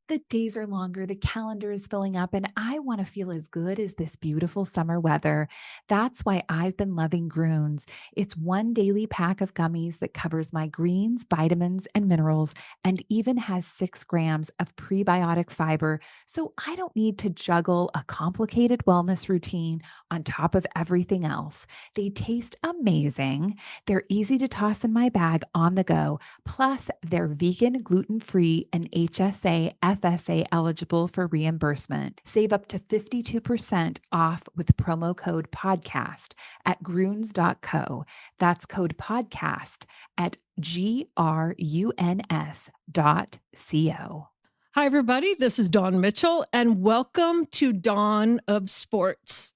The days are longer, the calendar is filling up, and I want to feel as good as this beautiful summer weather. That's why I've been loving Groons. It's one daily pack of gummies that covers my greens, vitamins, and minerals, and even has 6 grams of prebiotic fiber. So I don't need to juggle a complicated wellness routine on top of everything else. They taste amazing. They're easy to toss in my bag on the go. Plus, they're vegan, gluten-free, and HSA, FSA eligible for reimbursement. Save up to 52% off with promo code podcast at gruns.co. That's code podcast at gruns.co. Hi, everybody. This is Dawn Mitchell, and welcome to Dawn of Sports.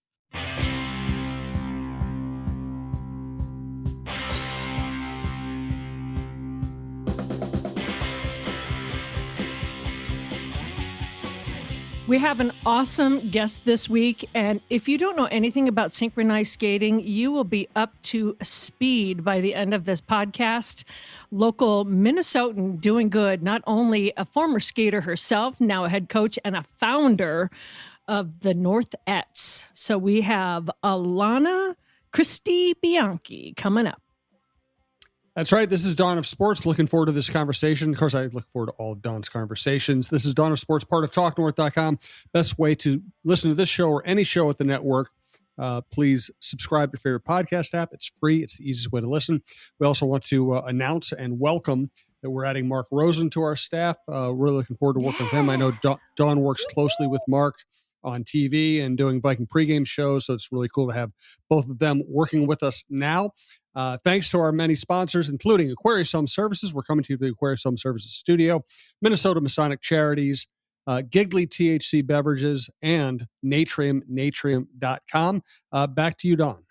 We have an awesome guest this week, and if you don't know anything about synchronized skating, you will be up to speed by the end of this podcast. Local Minnesotan doing good, not only a former skater herself, now a head coach and a founder of the Northernettes. So we have Alana Christie Bianchi coming up. That's right. This is Dawn of Sports. Looking forward to this conversation. Of course, I look forward to all of Dawn's conversations. This is Dawn of Sports, part of TalkNorth.com. Best way to listen to this show or any show at the network. Please subscribe to your favorite podcast app. It's free. It's the easiest way to listen. We also want to announce and welcome that we're adding Mark Rosen to our staff. Really looking forward to working with him. I know Dawn works closely with Mark on TV and doing Viking pregame shows, so it's really cool to have both of them working with us now. Thanks to our many sponsors, including Aquarius Home Services. We're coming to you from the Aquarius Home Services studio, Minnesota Masonic Charities, Giggly THC Beverages, and Natrium.com. Back to you, Dawn.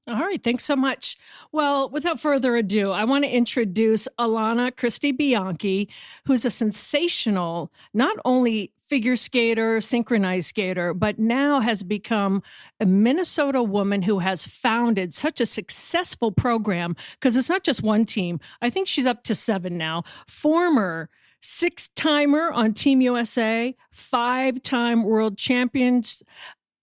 All right. Thanks so much. Well, without further ado, I want to introduce Alana Christie Bianchi, who's a sensational, not only figure skater, synchronized skater, but now has become a Minnesota woman who has founded such a successful program, because it's not just one team. I think she's up to 7 now. Former 6-timer on Team USA, 5-time world champions.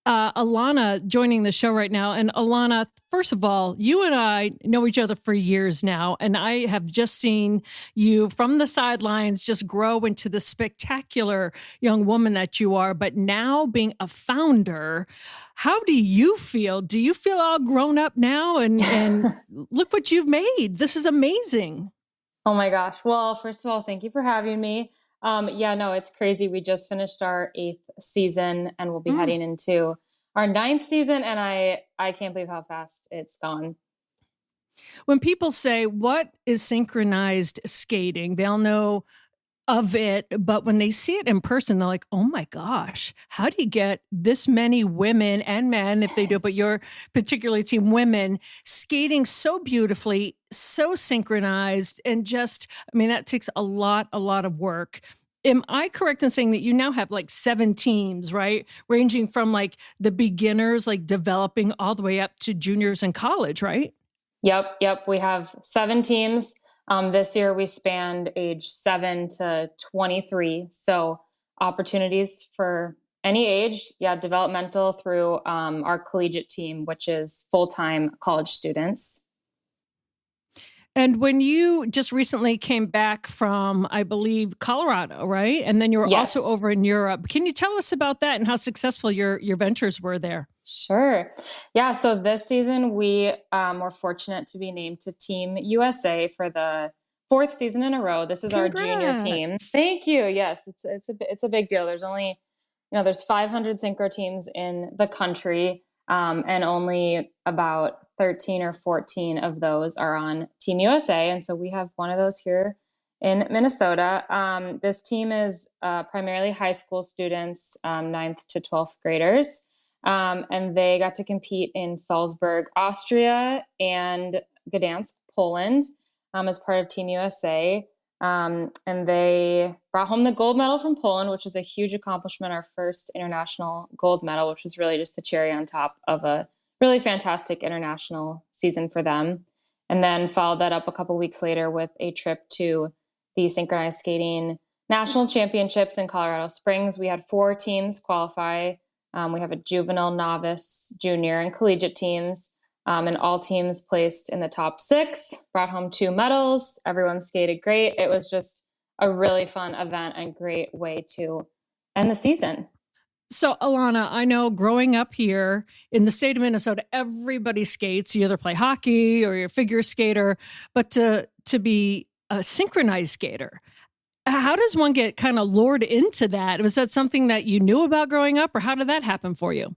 Alana joining the show right now. And Alana, first of all, you and I know each other for years now, and I have just seen you from the sidelines just grow into the spectacular young woman that you are. But now being a founder, how do you feel? Do you feel all grown up now? And look what you've made. This is amazing. Oh my gosh. Well, first of all, thank you for having me. It's crazy. We just finished our 8th season and we'll be heading into our 9th season. And I can't believe how fast it's gone. When people say, what is synchronized skating? They'll know of it, but when they see it in person, they're like, oh my gosh, how do you get this many women and men, if they do, but your particular team, women, skating so beautifully, so synchronized, and just, that takes a lot of work. Am I correct in saying that you now have like 7 teams, right? Ranging from like the beginners, like developing all the way up to juniors in college, right? Yep. We have 7 teams. This year we spanned age 7 to 23. So opportunities for any age, developmental through our collegiate team, which is full-time college students. And when you just recently came back from, I believe, Colorado, right? And then you were also over in Europe. Can you tell us about that and how successful your ventures were there? Sure. Yeah. So this season we were fortunate to be named to Team USA for the 4th season in a row. This is our junior team. Thank you. Yes, it's a big deal. There's only, there's 500 synchro teams in the country, and only about 13 or 14 of those are on Team USA. And so we have one of those here in Minnesota. This team is primarily high school students, 9th to 12th graders. And they got to compete in Salzburg, Austria, and Gdansk, Poland, as part of Team USA. And they brought home the gold medal from Poland, which was a huge accomplishment, our first international gold medal, which was really just the cherry on top of a really fantastic international season for them. And then followed that up a couple weeks later with a trip to the synchronized skating national championships in Colorado Springs. We had 4 teams qualify. We have a juvenile, novice, junior, and collegiate teams. And all teams placed in the top 6, brought home 2 medals. Everyone skated great. It was just a really fun event and great way to end the season. So, Alana, I know growing up here in the state of Minnesota, everybody skates. You either play hockey or you're a figure skater, but to be a synchronized skater, how does one get kind of lured into that? Was that something that you knew about growing up, or how did that happen for you?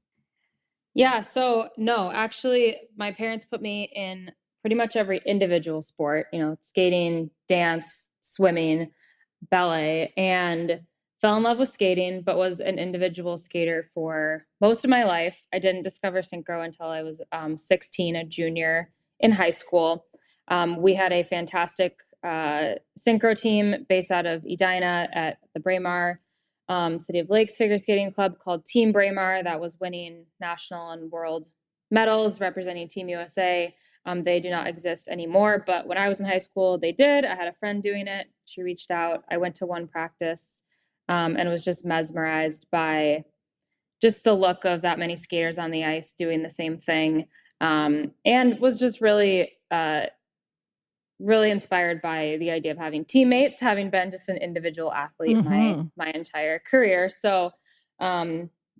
Yeah, so no, actually, my parents put me in pretty much every individual sport, skating, dance, swimming, ballet, and fell in love with skating, but was an individual skater for most of my life. I didn't discover synchro until I was 16, a junior in high school. We had a fantastic synchro team based out of Edina at the Braemar City of Lakes Figure Skating Club called Team Braemar that was winning national and world medals representing Team USA. They do not exist anymore, but when I was in high school, they did. I had a friend doing it. She reached out. I went to one practice and was just mesmerized by just the look of that many skaters on the ice doing the same thing, and was just really inspired by the idea of having teammates, having been just an individual athlete my entire career. So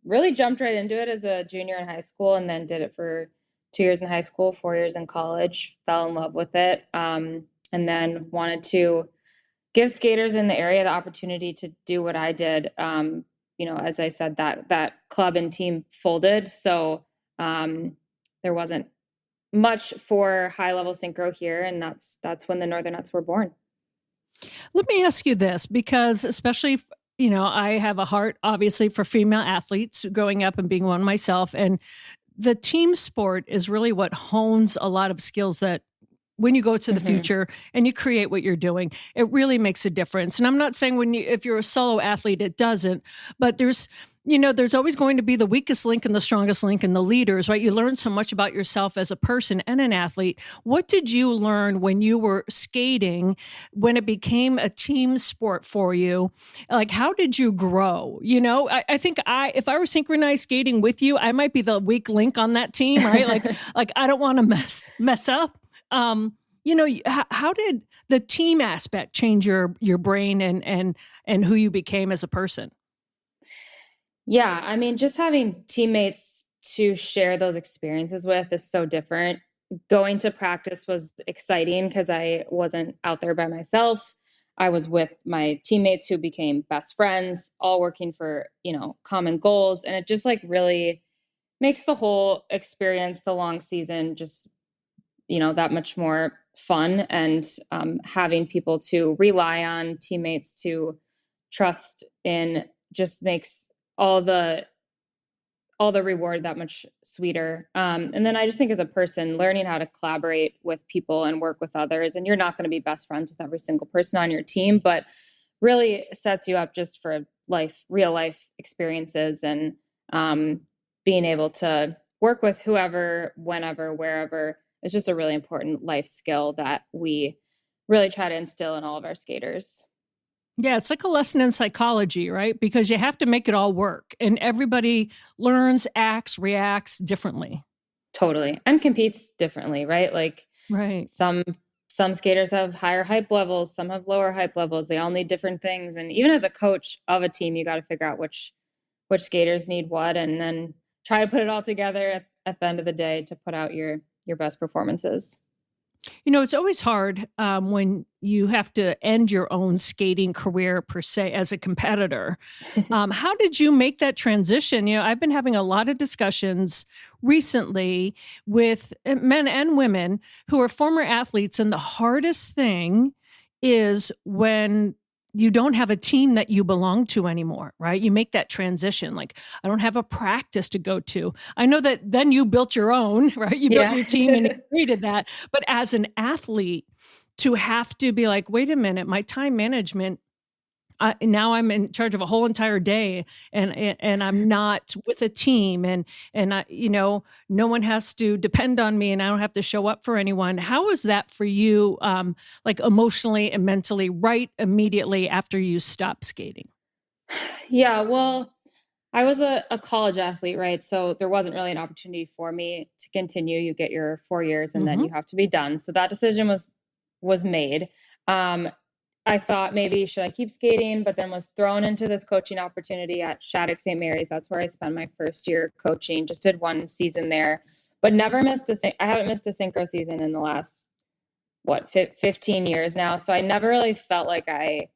really jumped right into it as a junior in high school, and then did it for 2 years in high school, 4 years in college, fell in love with it, and then wanted to give skaters in the area the opportunity to do what I did. As I said, that club and team folded. So there wasn't much for high-level synchro here, and that's when the Northernettes were born. Let me ask you this, because especially, I have a heart, obviously, for female athletes growing up and being one myself, and the team sport is really what hones a lot of skills that when you go to the future and you create what you're doing, it really makes a difference. And I'm not saying if you're a solo athlete, it doesn't, but there's always going to be the weakest link and the strongest link and the leaders, right? You learn so much about yourself as a person and an athlete. What did you learn when you were skating, when it became a team sport for you? Like, how did you grow? I think if I were synchronized skating with you, I might be the weak link on that team, right? like I don't want to mess up. How did the team aspect change your brain and who you became as a person? Yeah, I mean, just having teammates to share those experiences with is so different. Going to practice was exciting because I wasn't out there by myself. I was with my teammates who became best friends, all working for, common goals. And it just really makes the whole experience, the long season, just, that much more fun. And having people to rely on, teammates to trust in, just makes all the reward that much sweeter. And then I just think as a person, learning how to collaborate with people and work with others, and you're not going to be best friends with every single person on your team, but really sets you up just for real life experiences, and being able to work with whoever, whenever, wherever is just a really important life skill that we really try to instill in all of our skaters. Yeah, it's like a lesson in psychology, right? Because you have to make it all work, and everybody learns, acts, reacts differently. Totally. And competes differently, right? Right. Some skaters have higher hype levels, some have lower hype levels. They all need different things. And even as a coach of a team, you got to figure out which skaters need what, and then try to put it all together at the end of the day to put out your best performances. It's always hard when you have to end your own skating career, per se, as a competitor. How did you make that transition? I've been having a lot of discussions recently with men and women who are former athletes, and the hardest thing is when you don't have a team that you belong to anymore, right? You make that transition. Like, I don't have a practice to go to. I know that then you built your own, right? You built your team and you created that. But as an athlete, to have to be like, wait a minute, my time management, now I'm in charge of a whole entire day, and I'm not with a team, and I, no one has to depend on me, and I don't have to show up for anyone. How is that for you, like emotionally and mentally, right immediately after you stop skating? Yeah, well, I was a college athlete, right? So there wasn't really an opportunity for me to continue. You get your 4 years and then you have to be done. So that decision was made. I thought maybe should I keep skating, but then was thrown into this coaching opportunity at Shattuck St. Mary's. That's where I spent my first year coaching. Just did one season there, but never missed I haven't missed a synchro season in the last 15 years now. So I never really felt like I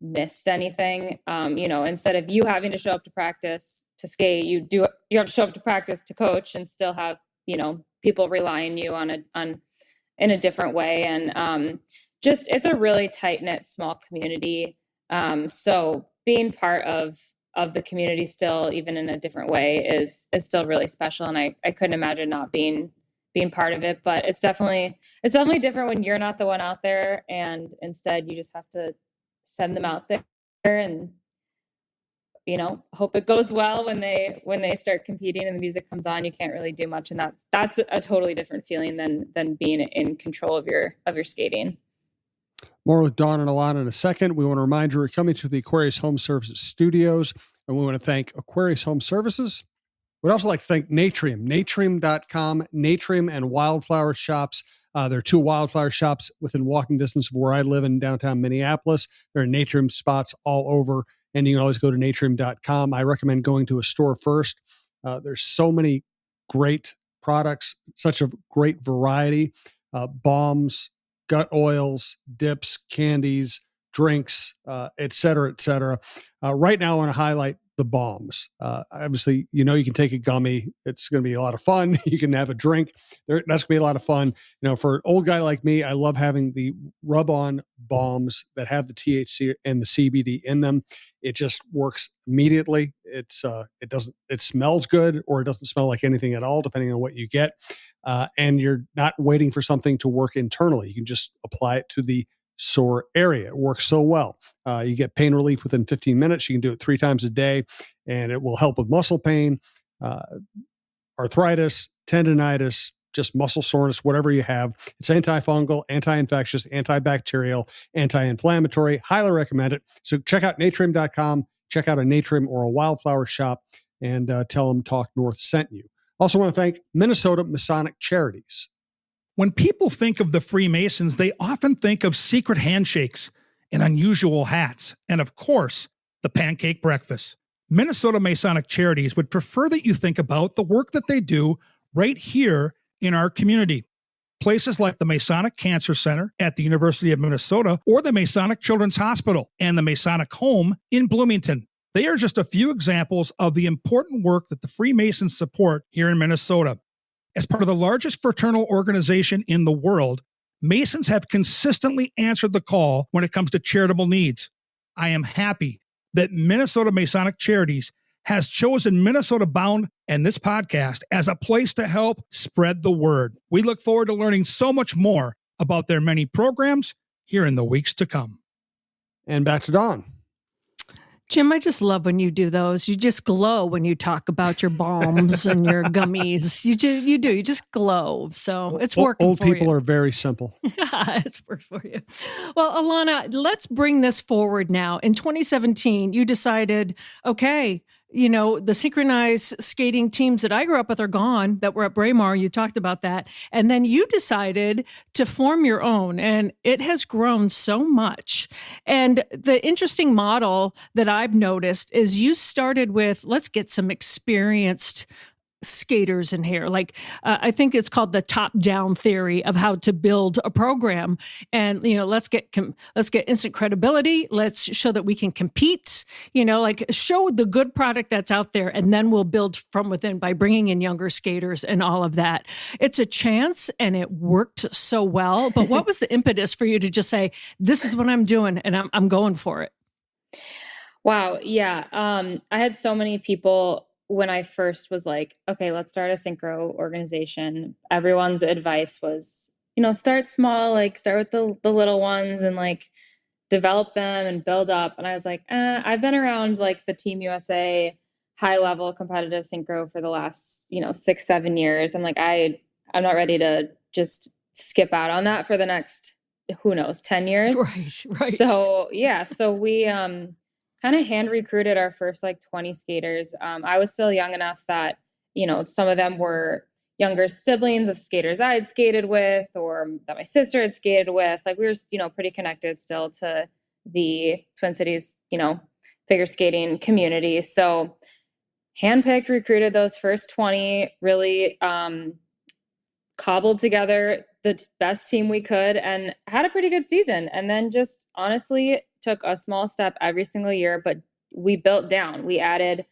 missed anything. Instead of you having to show up to practice to skate, you have to show up to practice to coach and still have, people rely on you in a different way. And just, it's a really tight knit, small community. So being part of the community still, even in a different way, is still really special. And I couldn't imagine not being part of it, but it's definitely different when you're not the one out there, and instead you just have to send them out there and hope it goes well when they start competing and the music comes on. You can't really do much, and that's a totally different feeling than being in control of your skating. More with Dawn and Alana in a second. We want to remind you we're coming to the Aquarius Home Services studios, and we want to thank Aquarius Home Services. We'd also like to thank Natrium, natrium.com, Natrium and Wildflower Shops. There are 2 wildflower shops within walking distance of where I live in downtown Minneapolis. There are Natrium spots all over, and you can always go to natrium.com. I recommend going to a store first. There's so many great products, such a great variety, balms, gut oils, dips, candies, drinks, et cetera, et cetera. Right now I want to highlight the balms. Obviously, you can take a gummy. It's going to be a lot of fun. You can have a drink. That's going to be a lot of fun. For an old guy like me, I love having the rub-on balms that have the THC and the CBD in them. It just works immediately. It smells good, or it doesn't smell like anything at all, depending on what you get. And you're not waiting for something to work internally. You can just apply it to the sore area. It works so well. You get pain relief within 15 minutes. You can do it 3 times a day, and it will help with muscle pain, arthritis, tendonitis, just muscle soreness, whatever you have. It's antifungal, anti-infectious, antibacterial, anti-inflammatory. Highly recommend it. So check out natrium.com. Check out a Natrium or a Wildflower shop, and tell them Talk North sent you. Also want to thank Minnesota Masonic Charities. When people think of the Freemasons, they often think of secret handshakes and unusual hats, and of course, the pancake breakfast. Minnesota Masonic Charities would prefer that you think about the work that they do right here in our community. Places like the Masonic Cancer Center at the University of Minnesota, or the Masonic Children's Hospital and the Masonic Home in Bloomington. They are just a few examples of the important work that the Freemasons support here in Minnesota. As part of the largest fraternal organization in the world, Masons have consistently answered the call when it comes to charitable needs. I am happy that Minnesota Masonic Charities has chosen Minnesota Bound and this podcast as a place to help spread the word. We look forward to learning so much more about their many programs here in the weeks to come. And back to Dawn. Jim, I just love when you do those. You just glow when you talk about your balms and your gummies. You do. You just glow. So it's working old for you. Old people are very simple. It's worked for you. Well, Alana, let's bring this forward now. In 2017, you decided, okay, the synchronized skating teams that I grew up with are gone, that were at Braemar. You talked about that. And then you decided to form your own, and it has grown so much. And the interesting model that I've noticed is you started with, let's get some experienced skaters in here. I think it's called the top-down theory of how to build a program. And let's get instant credibility. Let's show that we can compete. Show the good product that's out there, and then we'll build from within by bringing in younger skaters and all of that. It's a chance, and it worked so well. But what was the impetus for you to just say, "This is what I'm doing, and I'm going for it"? Wow, yeah. I had so many people when I first was like, okay, let's start a synchro organization. Everyone's advice was, start small, start with the little ones, and develop them and build up. And I was like, I've been around like the Team USA high level competitive synchro for the last, 6-7 years. I'm like, I'm not ready to just skip out on that for the next, who knows, 10 years. Right. So yeah, so we kind of hand recruited our first like 20 skaters. I was still young enough that, some of them were younger siblings of skaters I had skated with or that my sister had skated with. Like we were, pretty connected still to the Twin Cities, figure skating community. So handpicked, recruited those first 20, really cobbled together the best team we could and had a pretty good season. And then just honestly took a small step every single year, but we built down. We added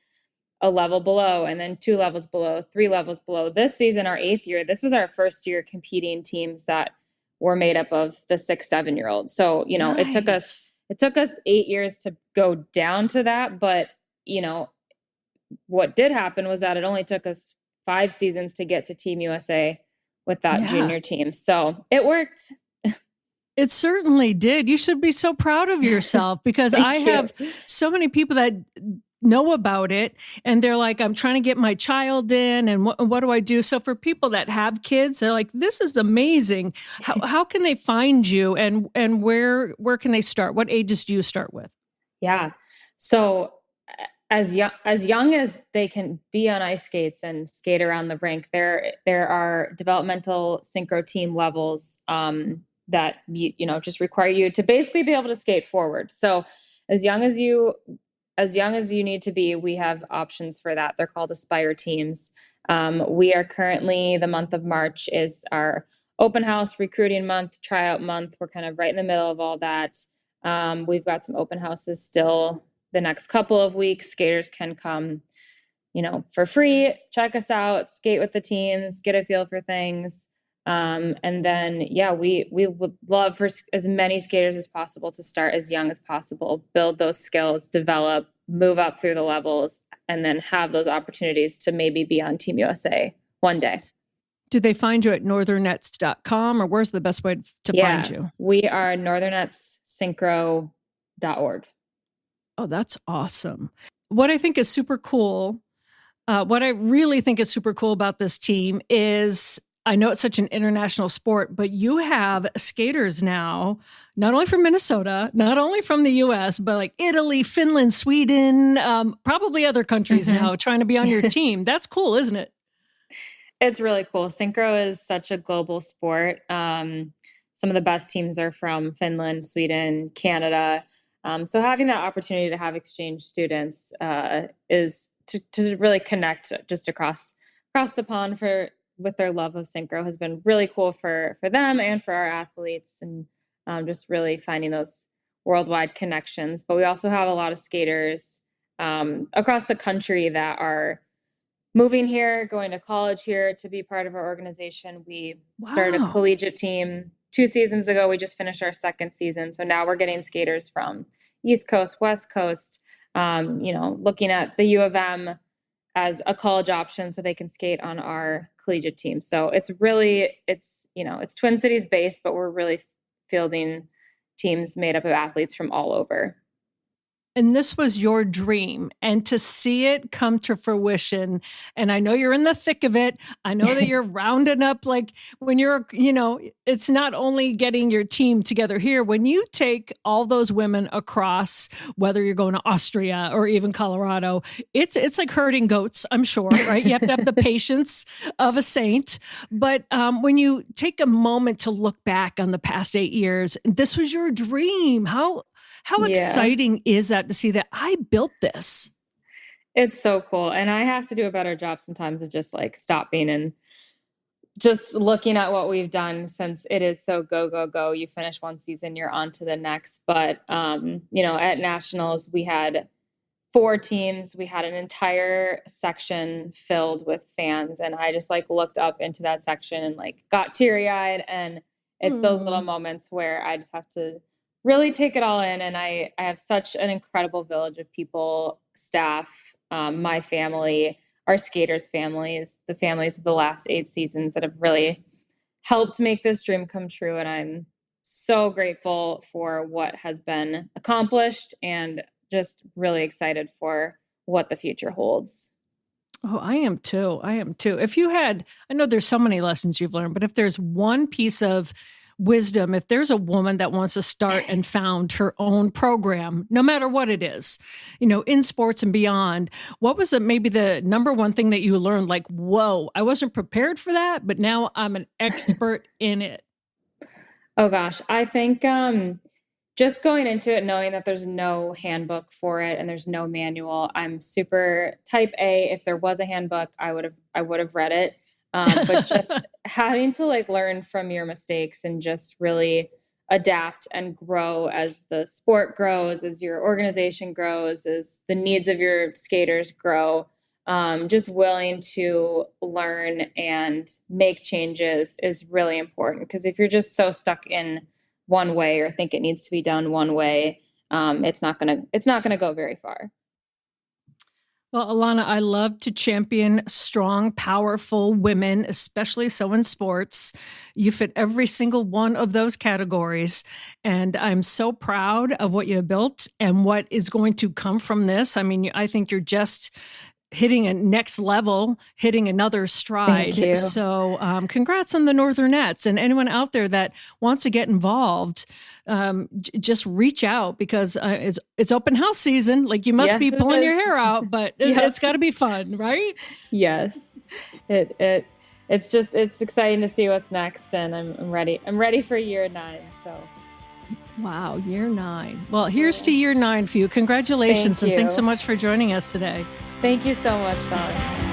a level below and then 2 levels below, 3 levels below. This season, our 8th year, this was our first year competing teams that were made up of the 6-7-year-olds. So, it took us 8 years to go down to that. But, what did happen was that it only took us 5 seasons to get to Team USA with that junior team. So it worked. It certainly did. You should be so proud of yourself because I have so many people that know about it and they're like, I'm trying to get my child in and what do I do? So for people that have kids, they're like, this is amazing. How can they find you and where can they start? What ages do you start with? Yeah. So as young as they can be on ice skates and skate around the rink, there are developmental synchro team levels that just require you to basically be able to skate forward. So as young as you need to be, we have options for that. They're called Aspire teams. We are currently, the month of March is our open house recruiting month, tryout month. We're kind of right in the middle of all that. We've got some open houses still the next couple of weeks. Skaters can come, for free, check us out, skate with the teams, get a feel for things. And then, we would love for as many skaters as possible to start as young as possible, build those skills, develop, move up through the levels, and then have those opportunities to maybe be on Team USA one day. Do they find you at northernettes.com or where's the best way to find you? We are northernetssynchro.org. Oh, that's awesome. What I think is super cool, what I really think is super cool about this team is I know it's such an international sport, but you have skaters now, not only from Minnesota, not only from the US, but like Italy, Finland, Sweden, probably other countries now trying to be on your team. That's cool, isn't it? It's really cool. Synchro is such a global sport. Some of the best teams are from Finland, Sweden, Canada. So having that opportunity to have exchange students is to really connect just across the pond with their love of synchro has been really cool for them and for our athletes, and just really finding those worldwide connections. But we also have a lot of skaters across the country that are moving here, going to college here to be part of our organization. We started a collegiate team 2 seasons ago. We just finished our 2nd season. So now we're getting skaters from East Coast, West Coast, looking at the U of M as a college option so they can skate on our collegiate team. So it's Twin Cities based, but we're really fielding teams made up of athletes from all over. And this was your dream, and to see it come to fruition. And I know you're in the thick of it. I know that you're rounding up, like when you're, it's not only getting your team together here. When you take all those women across, whether you're going to Austria or even Colorado, it's like herding goats, I'm sure, right? You have to have the patience of a saint. But when you take a moment to look back on the past 8 years, this was your dream. How exciting is that to see that I built this? It's so cool. And I have to do a better job sometimes of just like stopping and just looking at what we've done, since it is so go, go, go. You finish one season, you're on to the next. But, at Nationals, we had 4 teams. We had an entire section filled with fans. And I just like looked up into that section and like got teary eyed. And it's those little moments where I just have to really take it all in. And I have such an incredible village of people, staff, my family, our skaters' families, the families of the last 8 seasons that have really helped make this dream come true. And so grateful for what has been accomplished and just really excited for what the future holds. Oh, I am too. I am too. If you had, I know there's so many lessons you've learned, but if there's one piece of wisdom, if there's a woman that wants to start and found her own program, no matter what it is, in sports and beyond, what was maybe the number one thing that you learned? Like, whoa, I wasn't prepared for that, but now I'm an expert in it. Oh gosh, I think just going into it knowing that there's no handbook for it and there's no manual. I'm super type A. If there was a handbook, I would have read it. But just having to learn from your mistakes and just really adapt and grow as the sport grows, as your organization grows, as the needs of your skaters grow. Just willing to learn and make changes is really important, because if you're just so stuck in one way or think it needs to be done one way, it's not gonna go very far. Well, Alana, I love to champion strong, powerful women, especially so in sports. You fit every single one of those categories. And I'm so proud of what you have built and what is going to come from this. I mean, I think you're just hitting a next level, hitting another stride. Thank you. So congrats on the Northernettes, and anyone out there that wants to get involved, just reach out, because it's open house season. Like, you must be pulling your hair out, but it's got to be fun, right? Yes, it's exciting to see what's next, and I'm ready. I'm ready for year 9. So. Wow, year 9. Well, here's to year 9 for you. Congratulations, and thanks so much for joining us today. Thank you so much, Dawn.